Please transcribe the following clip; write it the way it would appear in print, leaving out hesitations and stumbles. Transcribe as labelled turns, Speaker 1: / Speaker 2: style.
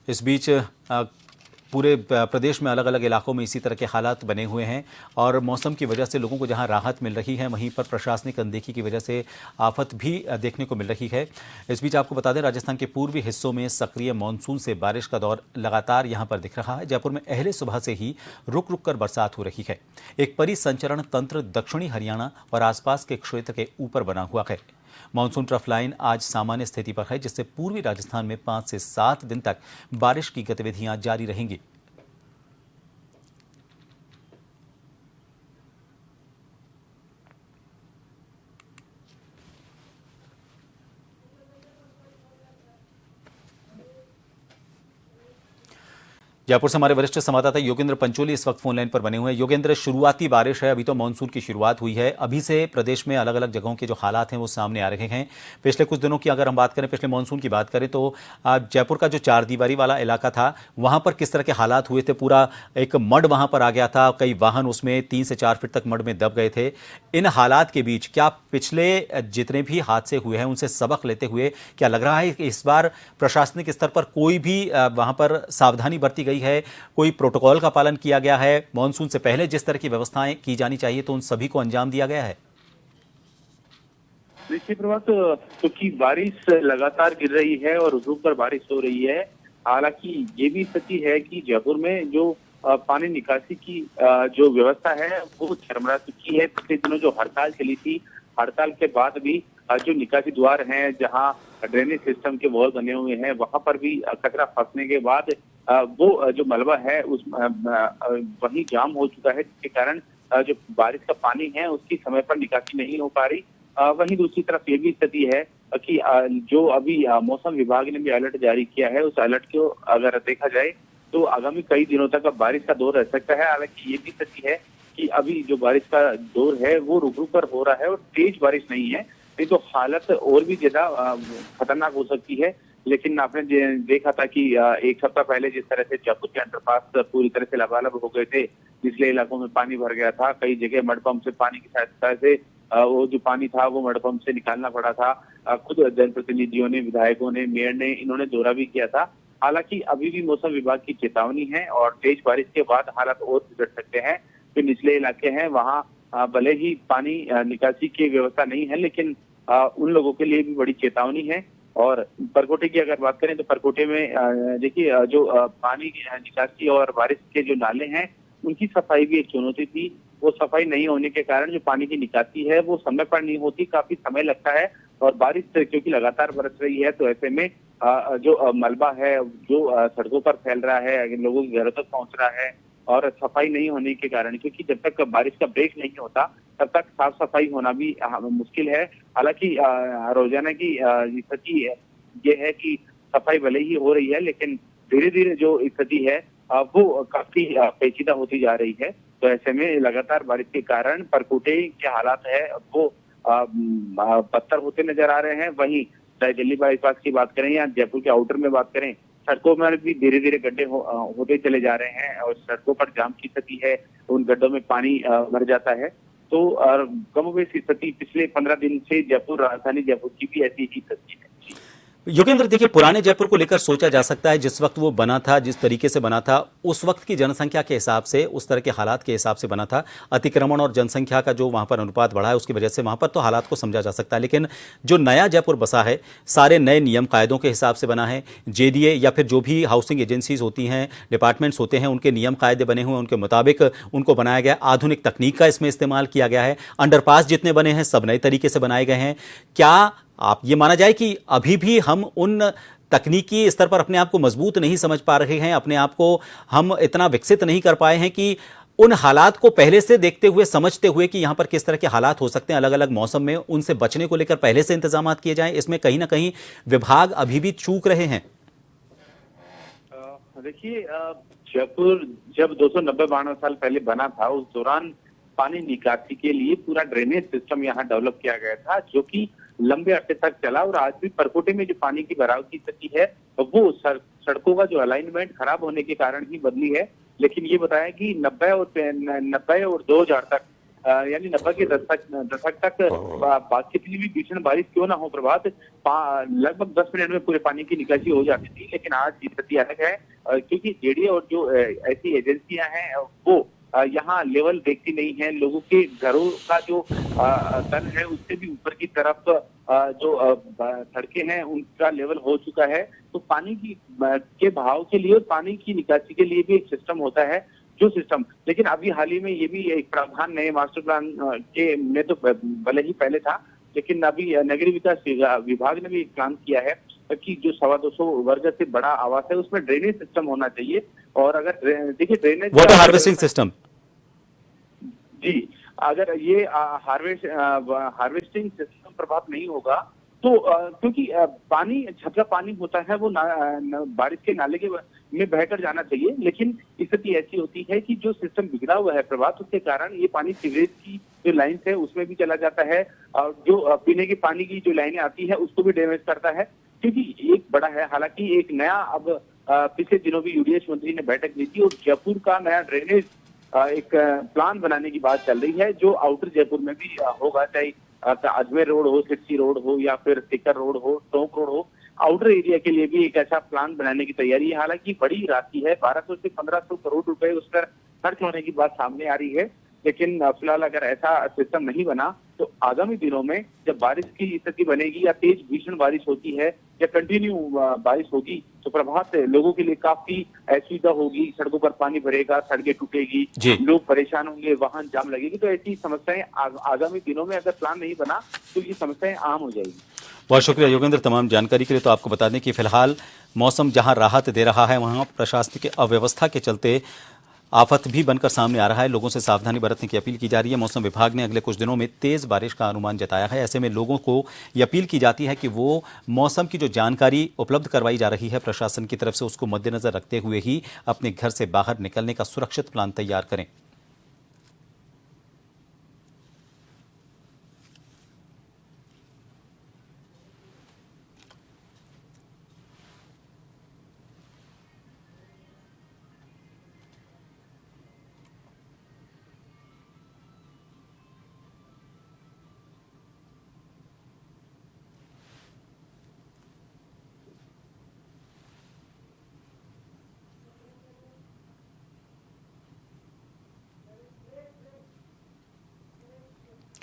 Speaker 1: इस बीच पूरे प्रदेश में अलग अलग इलाकों में इसी तरह के हालात बने हुए हैं और मौसम की वजह से लोगों को जहां राहत मिल रही है वहीं पर प्रशासनिक अनदेखी की वजह से आफत भी देखने को मिल रही है। इस बीच आपको बता दें, राजस्थान के पूर्वी हिस्सों में सक्रिय मानसून से बारिश का दौर लगातार यहां पर दिख रहा है। जयपुर में अहले सुबह से ही रुक रुक कर बरसात हो रही है। एक परिसंचरण तंत्र दक्षिणी हरियाणा और आसपास के क्षेत्र के ऊपर बना हुआ है। मानसून ट्रफ लाइन आज सामान्य स्थिति पर है, जिससे पूर्वी राजस्थान में 5 से 7 दिन तक बारिश की गतिविधियां जारी रहेंगी। जयपुर से हमारे वरिष्ठ संवाददाता योगेंद्र पंचोली इस वक्त फोन लाइन पर बने हुए हैं। योगेंद्र, शुरुआती बारिश है, अभी तो मानसून की शुरुआत हुई है, अभी से प्रदेश में अलग अलग जगहों के जो हालात हैं वो सामने आ रहे हैं। पिछले कुछ दिनों की अगर हम बात करें, पिछले मानसून की बात करें तो जयपुर का जो चार दीवारी वाला इलाका था वहां पर किस तरह के हालात हुए थे? पूरा एक मड वहां पर आ गया था, कई वाहन उसमें 3 से 4 फीट तक मड में दब गए थे। इन हालात के बीच क्या पिछले जितने भी हादसे हुए हैं उनसे सबक लेते हुए क्या लग रहा है कि इस बार प्रशासनिक स्तर पर कोई भी वहां पर सावधानी बरती गई है, कोई प्रोटोकॉल का पालन किया गया है? मॉनसून से पहले जिस तरह की व्यवस्थाएं की जानी चाहिए तो उन सभी को अंजाम दिया गया है?
Speaker 2: देखिए प्रभात, क्योंकि बारिश लगातार गिर रही है और रुक रुक कर बारिश हो रही है। हालांकि ये भी सच्ची है कि जयपुर में जो पानी निकासी की जो व्यवस्था है वो चरमरा चुकी है। पिछले दिनों जो हड़ताल चली थी, हड़ताल के बाद भी जो निकासी द्वार हैं, जहां ड्रेनेज सिस्टम के वॉल बने हुए हैं, वहां पर भी कचरा फंसने के बाद वो जो मलबा है उस वही जाम हो चुका है, जिसके कारण जो बारिश का पानी है उसकी समय पर निकासी नहीं हो पा रही। वहीं दूसरी तरफ ये भी स्थिति है कि जो अभी मौसम विभाग ने भी अलर्ट जारी किया है, उस अलर्ट को अगर देखा जाए तो आगामी कई दिनों तक अब बारिश का दौर रह सकता है। हालांकि ये भी सच्ची है कि अभी जो बारिश का दौर है वो रुक रुक कर हो रहा है और तेज बारिश नहीं है, नहीं तो हालत और भी ज्यादा खतरनाक हो सकती है। लेकिन आपने देखा था कि एक सप्ताह पहले जिस तरह से जयपुर के अंडरपास पूरी तरह से लबालब हो गए थे, निचले इलाकों में पानी भर गया था, कई जगह मड पंप से पानी की सहायता से वो जो पानी था वो मड पंप से निकालना पड़ा था। खुद जनप्रतिनिधियों ने, विधायकों ने, मेयर ने, इन्होंने दौरा भी किया था। हालांकि अभी भी मौसम विभाग की चेतावनी है और तेज बारिश के बाद हालात और बिगड़ सकते हैं। जो निचले इलाके हैं वहाँ भले ही पानी निकासी की व्यवस्था नहीं है, लेकिन उन लोगों के लिए भी बड़ी चेतावनी है। और परकोटे की अगर बात करें तो परकोटे में देखिए जो पानी निकासी और बारिश के जो नाले हैं उनकी सफाई भी एक चुनौती थी। वो सफाई नहीं होने के कारण जो पानी की निकासी है वो समय पर नहीं होती, काफी समय लगता है। और बारिश क्योंकि लगातार बरस रही है तो ऐसे में जो मलबा है जो सड़कों पर फैल रहा है, लोगों के घरों तक पहुंच रहा है, और सफाई नहीं होने के कारण, क्योंकि जब तक बारिश का ब्रेक नहीं होता तब तक साफ सफाई होना भी मुश्किल है। हालांकि रोजाना की स्थिति ये है कि सफाई भले ही हो रही है, लेकिन धीरे धीरे जो स्थिति है वो काफी पेचीदा होती जा रही है। तो ऐसे में लगातार बारिश के कारण परकोटे के हालात है वो बदतर होते नजर आ रहे हैं। वहीं चाहे दिल्ली बाईपास की बात करें या जयपुर के आउटर में बात करें, सड़कों में भी धीरे धीरे गड्ढे होते चले जा रहे हैं और सड़कों पर जाम की स्थिति है, उन गड्ढों में पानी भर जाता है। तो कमोबेश स्थिति पिछले 15 दिन से जयपुर, राजधानी जयपुर की भी ऐसी ही स्थिति है।
Speaker 1: योगेंद्र, देखिए, पुराने जयपुर को लेकर सोचा जा सकता है जिस वक्त वो बना था, जिस तरीके से बना था, उस वक्त की जनसंख्या के हिसाब से, उस तरह के हालात के हिसाब से बना था। अतिक्रमण और जनसंख्या का जो वहां पर अनुपात बढ़ा है उसकी वजह से वहां पर तो हालात को समझा जा सकता है। लेकिन जो नया जयपुर बसा है, सारे नए नियम कायदों के हिसाब से बना है। जेडीए या फिर जो भी हाउसिंग एजेंसीज होती हैं, डिपार्टमेंट्स होते हैं, उनके नियम कायदे बने हुए हैं, उनके मुताबिक उनको बनाया गया। आधुनिक तकनीक का इसमें इस्तेमाल किया गया है। अंडरपास जितने बने हैं सब नए तरीके से बनाए गए हैं। क्या आप ये माना जाए कि अभी भी हम उन तकनीकी स्तर पर अपने आप को मजबूत नहीं समझ पा रहे हैं, अपने आप को हम इतना विकसित नहीं कर पाए हैं कि उन हालात को पहले से देखते हुए, समझते हुए कि यहां पर किस तरह के हालात हो सकते हैं अलग अलग मौसम में, उनसे बचने को लेकर पहले से इंतजाम किए जाएं? इसमें कहीं ना कहीं विभाग अभी भी चूक रहे हैं।
Speaker 2: देखिए, जयपुर जब 290 साल पहले बना था, उस दौरान पानी निकासी के लिए पूरा ड्रेनेज सिस्टम यहाँ डेवलप किया गया था, जो कि लंबे अरसे तक चला। और आज भी परकोटे में जो पानी की भराव की स्थिति है वो सड़कों का जो अलाइनमेंट खराब होने के कारण ही बदली है। लेकिन ये बताया कि 90 और 2000 तक यानी 90 के दशक तक कितनी भी भीषण बारिश क्यों ना हो प्रभात, लगभग 10 मिनट में पूरे पानी की निकासी हो जाती थी। लेकिन आज की स्थिति अलग है, क्योंकि जेडीए और जो ऐसी एजेंसियां हैं वो यहाँ लेवल देखती नहीं है। लोगों के घरों का जो तल है उससे भी ऊपर की तरफ जो सड़कें हैं उनका लेवल हो चुका है। तो पानी की के बहाव के लिए और पानी की निकासी के लिए भी एक सिस्टम होता है, जो सिस्टम, लेकिन अभी हाल ही में ये भी एक प्रावधान नए मास्टर प्लान के में तो भले ही पहले था, लेकिन अभी नगरीय विकास विभाग ने भी एक प्लान किया है कि जो 250 वर्ग से बड़ा आवास है उसमें ड्रेनेज सिस्टम होना चाहिए। और अगर देखिए ड्रेनेज
Speaker 1: वाटर हार्वेस्टिंग सिस्टम,
Speaker 2: जी, अगर ये हार्वेस्टिंग सिस्टम प्रभाव नहीं होगा तो क्योंकि पानी छपरा पानी होता है वो बारिश के नाले के में बहकर जाना चाहिए, लेकिन स्थिति ऐसी होती है कि जो सिस्टम बिगड़ा हुआ है प्रभात, उसके कारण ये पानी सीवरेज की जो लाइन है उसमें भी चला जाता है और जो पीने के पानी की जो लाइनें आती है उसको भी डैमेज करता है। क्योंकि एक बड़ा है, हालांकि एक नया अब पिछले दिनों भी यूडीएच मंत्री ने बैठक ली थी और जयपुर का नया ड्रेनेज एक प्लान बनाने की बात चल रही है, जो आउटर जयपुर में भी होगा, चाहे अजमेर रोड हो, सिरसी रोड हो या फिर सीकर रोड हो, टोंक रोड हो। आउटर एरिया के लिए भी एक ऐसा प्लान बनाने की तैयारी है। हालांकि बड़ी राशि है, 1200 से 1500 करोड़ रुपए उस पर खर्च होने की बात सामने आ रही है। लेकिन फिलहाल अगर ऐसा सिस्टम नहीं बना तो आगामी दिनों में जब बारिश की स्थिति बनेगी या तेज भीषण बारिश होती है या कंटिन्यू बारिश होगी तो प्रभात लोगों के लिए काफी असुविधा होगी। सड़कों पर पानी भरेगा, सड़कें टूटेगी, लोग परेशान होंगे, वाहन जाम लगेगी। तो ऐसी समस्याएं आगामी दिनों में अगर प्लान नहीं बना तो ये समस्याएं आम हो जाएगी।
Speaker 1: बहुत शुक्रिया योगेंद्र तमाम जानकारी के लिए। तो आपको बता दें कि फिलहाल मौसम जहां राहत दे रहा है वहां प्रशासन की अव्यवस्था के चलते आफत भी बनकर सामने आ रहा है। लोगों से सावधानी बरतने की अपील की जा रही है। मौसम विभाग ने अगले कुछ दिनों में तेज बारिश का अनुमान जताया है। ऐसे में लोगों को ये अपील की जाती है कि वो मौसम की जो जानकारी उपलब्ध करवाई जा रही है प्रशासन की तरफ से उसको मद्देनजर रखते हुए ही अपने घर से बाहर निकलने का सुरक्षित प्लान तैयार करें।